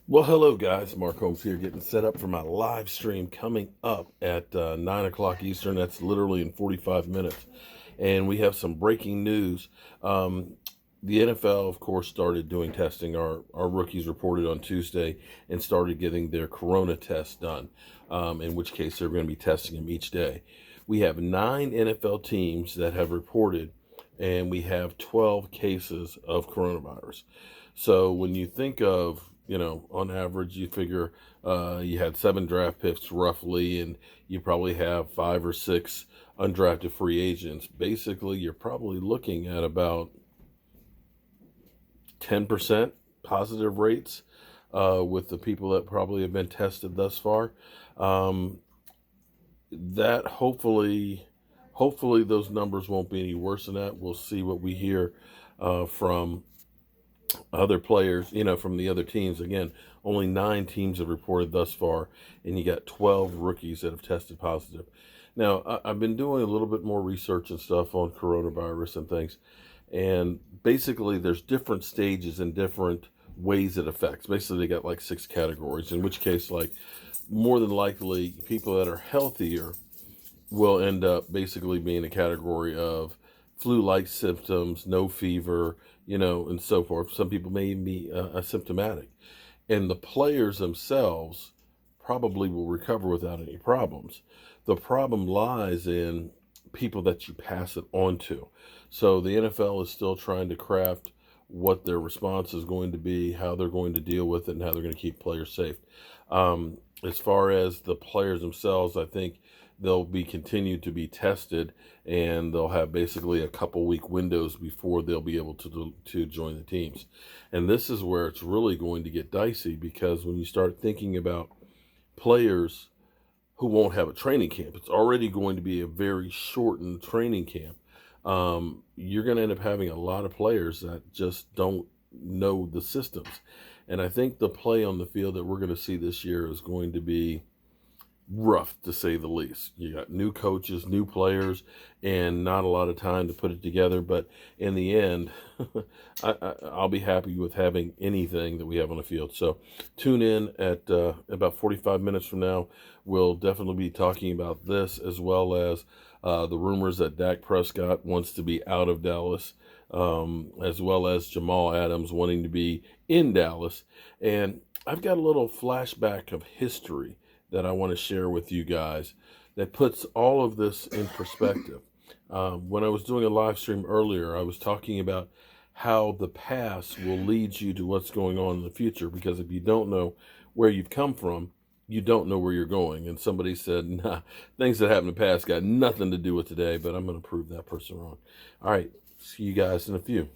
Well, hello guys. Mark Holmes here, getting set up for my live stream coming up at 9 o'clock Eastern. That's literally in 45 minutes. And we have some breaking news. The NFL, of course, started doing testing. Our rookies reported on Tuesday and started getting their corona tests done, in which case they're going to be testing them each day. We have 9 NFL teams that have reported, and we have 12 cases of coronavirus. So when you think of, on average, you figure you had 7 draft picks roughly, and you probably have 5 or 6 undrafted free agents. Basically, you're probably looking at about 10% positive rates with the people that probably have been tested thus far. That hopefully those numbers won't be any worse than that. We'll see what we hear from other players, from the other teams. Again, only 9 teams have reported thus far, and you got 12 rookies that have tested positive. Now, I've been doing a little bit more research and stuff on coronavirus and things, and basically there's different stages and different ways it affects. Basically, they got like 6 categories, in which case, like, more than likely, people that are healthier will end up basically being a category of flu-like symptoms, no fever, and so forth. Some people may even be asymptomatic. And the players themselves probably will recover without any problems. The problem lies in people that you pass it on to. So the NFL is still trying to craft what their response is going to be, how they're going to deal with it, and how they're going to keep players safe. As far as the players themselves, I think they'll be continued to be tested, and they'll have basically a couple week windows before they'll be able to join the teams. And this is where it's really going to get dicey, because when you start thinking about players who won't have a training camp, it's already going to be a very shortened training camp. You're going to end up having a lot of players that just don't know the systems. And I think the play on the field that we're going to see this year is going to be rough, to say the least. You got new coaches, new players, and not a lot of time to put it together. But in the end, I'll be happy with having anything that we have on the field. So tune in at about 45 minutes from now. We'll definitely be talking about this, as well as the rumors that Dak Prescott wants to be out of Dallas, as well as Jamal Adams wanting to be in Dallas. And I've got a little flashback of history that I want to share with you guys that puts all of this in perspective. When I was doing a live stream earlier, I was talking about how the past will lead you to what's going on in the future, because if you don't know where you've come from, you don't know where you're going. And somebody said, nah, things that happened in the past got nothing to do with today, but I'm going to prove that person wrong. All right, see you guys in a few.